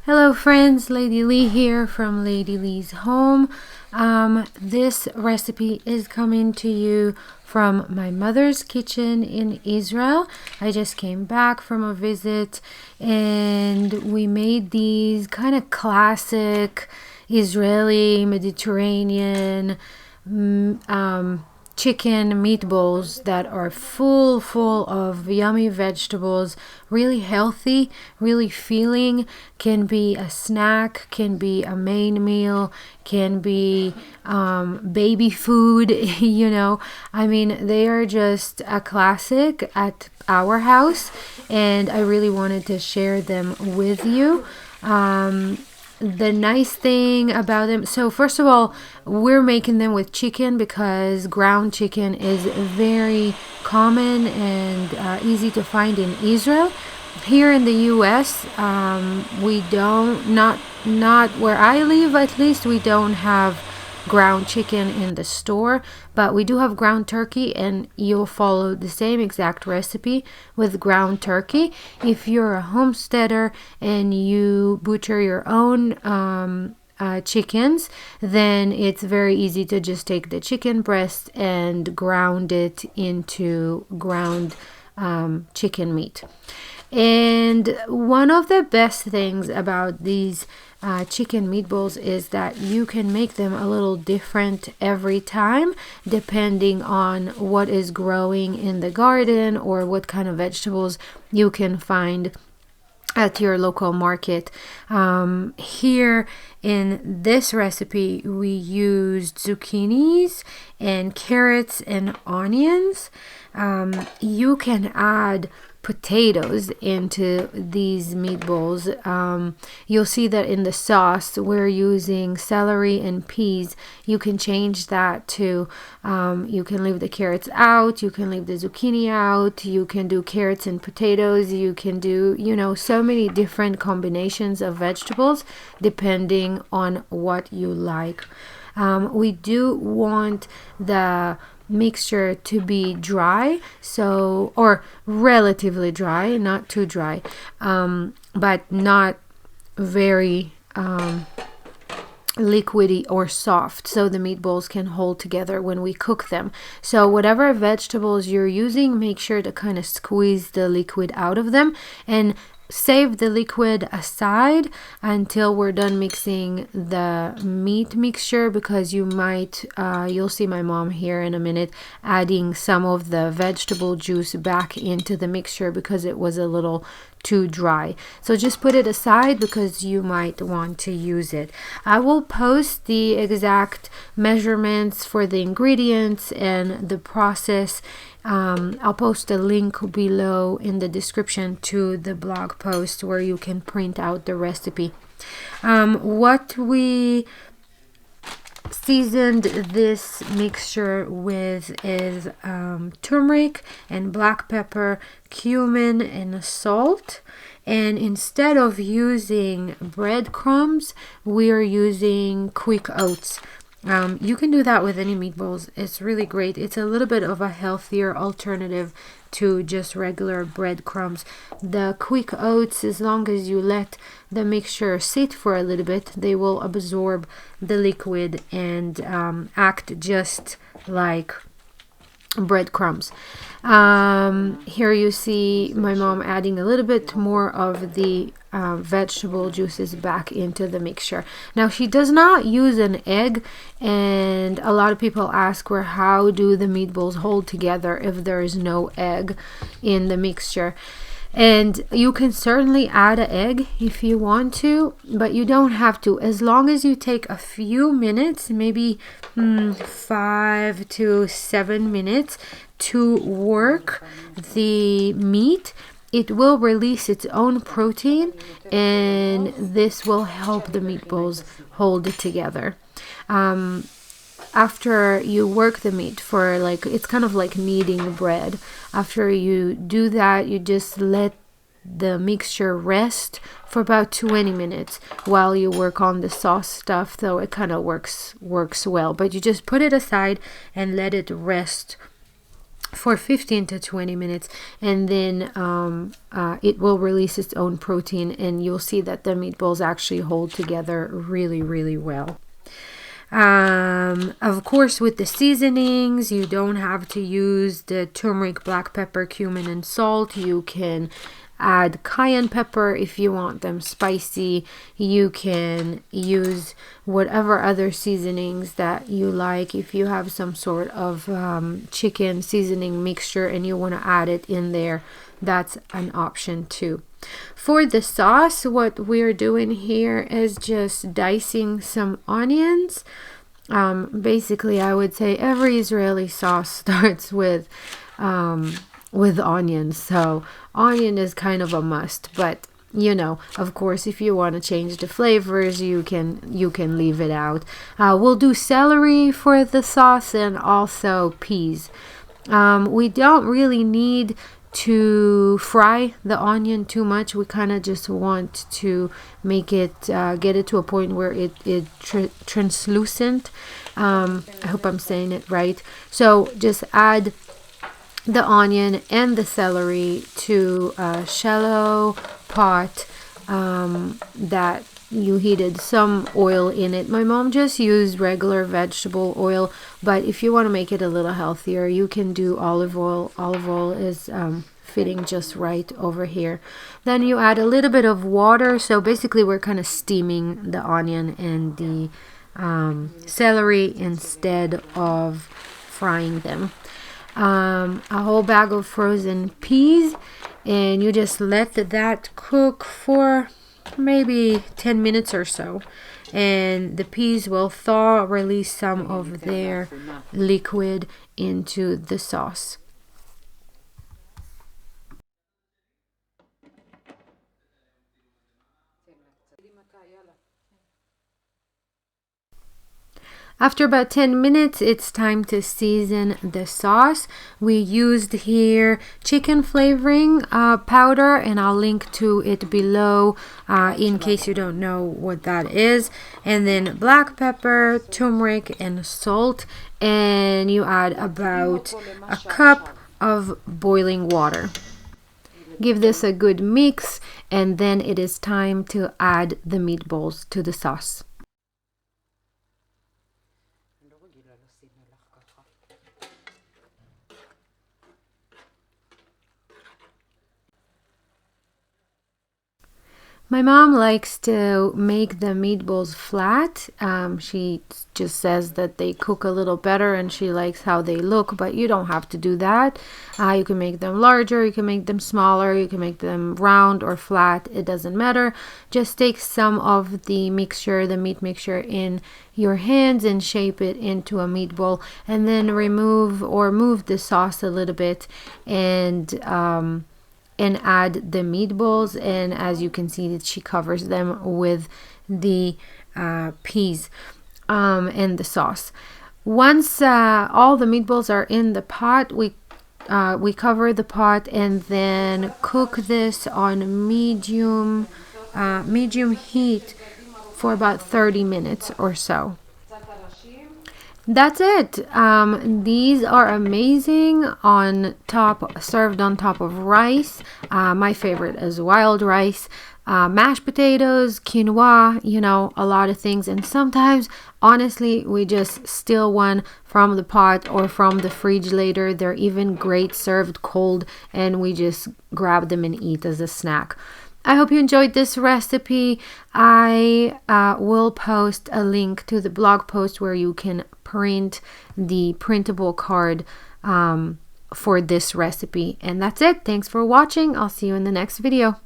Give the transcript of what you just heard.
Hello friends, Lady Lee here from Lady Lee's Home. This recipe is coming to you from my mother's kitchen in Israel. I just came back from a visit and we made these kind of classic Israeli Mediterranean chicken meatballs that are full of yummy vegetables, really healthy, really filling. Can be a snack, can be a main meal, can be baby food. I mean, they are just a classic at our house, and I really wanted to share them with you. The nice thing about them, so first of all, we're making them with chicken because ground chicken is very common and easy to find in Israel. Here in the US, we don't, not where I live at least, we don't have ground chicken in the store, but we do have ground turkey, and you'll follow the same exact recipe with ground turkey. If you're a homesteader and you butcher your own chickens, then it's very easy to just take the chicken breast and ground it into ground chicken meat. And one of the best things about these chicken meatballs is that you can make them a little different every time depending on what is growing in the garden or what kind of vegetables you can find at your local market. Here in this recipe we used zucchinis and carrots and onions. You can add potatoes into these meatballs. You'll see that in the sauce we're using celery and peas. You can change that to you can leave the carrots out, you can leave the zucchini out, you can do carrots and potatoes, you can do so many different combinations of vegetables depending on what you like. We do want the mixture to be dry, or relatively dry, not too dry, but not very liquidy or soft, so the meatballs can hold together when we cook them. So whatever vegetables you're using, make sure to kind of squeeze the liquid out of them and save the liquid aside until we're done mixing the meat mixture, because you'll see my mom here in a minute adding some of the vegetable juice back into the mixture because it was a little too dry. So just put it aside because you might want to use it. I will post the exact measurements for the ingredients and the process. I'll post a link below in the description to the blog post where you can print out the recipe. What we seasoned this mixture with is turmeric and black pepper, cumin and salt. And instead of using breadcrumbs, we are using quick oats. You can do that with any meatballs. It's really great. It's a little bit of a healthier alternative to just regular breadcrumbs. The quick oats, as long as you let the mixture sit for a little bit, they will absorb the liquid and act just like breadcrumbs. Here you see my mom adding a little bit more of the vegetable juices back into the mixture. Now she does not use an egg, and a lot of people ask her, how do the meatballs hold together if there is no egg in the mixture? And you can certainly add an egg if you want to, but you don't have to. As long as you take a few minutes, maybe 5 to 7 minutes to work the meat, it will release its own protein, and this will help the meatballs hold together. After you work the meat for it's kind of like kneading bread. After you do that, you just let the mixture rest for about 20 minutes while you work on the sauce stuff, though it kind of works well. But you just put it aside and let it rest for 15 to 20 minutes, and then it will release its own protein, and you'll see that the meatballs actually hold together really, really well. Of course, with the seasonings, you don't have to use the turmeric, black pepper, cumin, and salt. You can add cayenne pepper if you want them spicy. You can use whatever other seasonings that you like. If you have some sort of chicken seasoning mixture and you want to add it in there, that's an option too. For the sauce, what we're doing here is just dicing some onions. Basically, I would say every Israeli sauce starts with onions, so onion is kind of a must. But you know, of course, if you want to change the flavors, you can leave it out. We'll do celery for the sauce and also peas. We don't really need to fry the onion too much. We kind of just want to make it get it to a point where it translucent. I hope I'm saying it right. So just add the onion and the celery to a shallow pot that you heated some oil in it. My mom just used regular vegetable oil, but if you want to make it a little healthier, you can do olive oil. Olive oil is fitting just right over here. Then you add a little bit of water. So basically we're kind of steaming the onion and the celery instead of frying them. A whole bag of frozen peas, and you just let that cook for maybe 10 minutes or so, and the peas will thaw, release some of their liquid into the sauce. After about 10 minutes, it's time to season the sauce. We used here chicken flavoring powder, and I'll link to it below in case you don't know what that is. And then black pepper, turmeric, and salt. And you add about a cup of boiling water. Give this a good mix, and then it is time to add the meatballs to the sauce. My mom likes to make the meatballs flat. She just says that they cook a little better and she likes how they look, but you don't have to do that. You can make them larger, you can make them smaller, you can make them round or flat. It doesn't matter. Just take some of the mixture, the meat mixture, in your hands and shape it into a meatball, and then remove or move the sauce a little bit and add the meatballs. And as you can see, that she covers them with the peas and the sauce. Once all the meatballs are in the pot, we cover the pot and then cook this on medium heat for about 30 minutes or so. That's it. These are amazing on top, served on top of rice. My favorite is wild rice, mashed potatoes, quinoa, you know, a lot of things. And sometimes, honestly, we just steal one from the pot or from the fridge later. They're even great served cold, and we just grab them and eat as a snack. I hope you enjoyed this recipe. I will post a link to the blog post where you can print the printable card for this recipe. And that's it. Thanks for watching. I'll see you in the next video.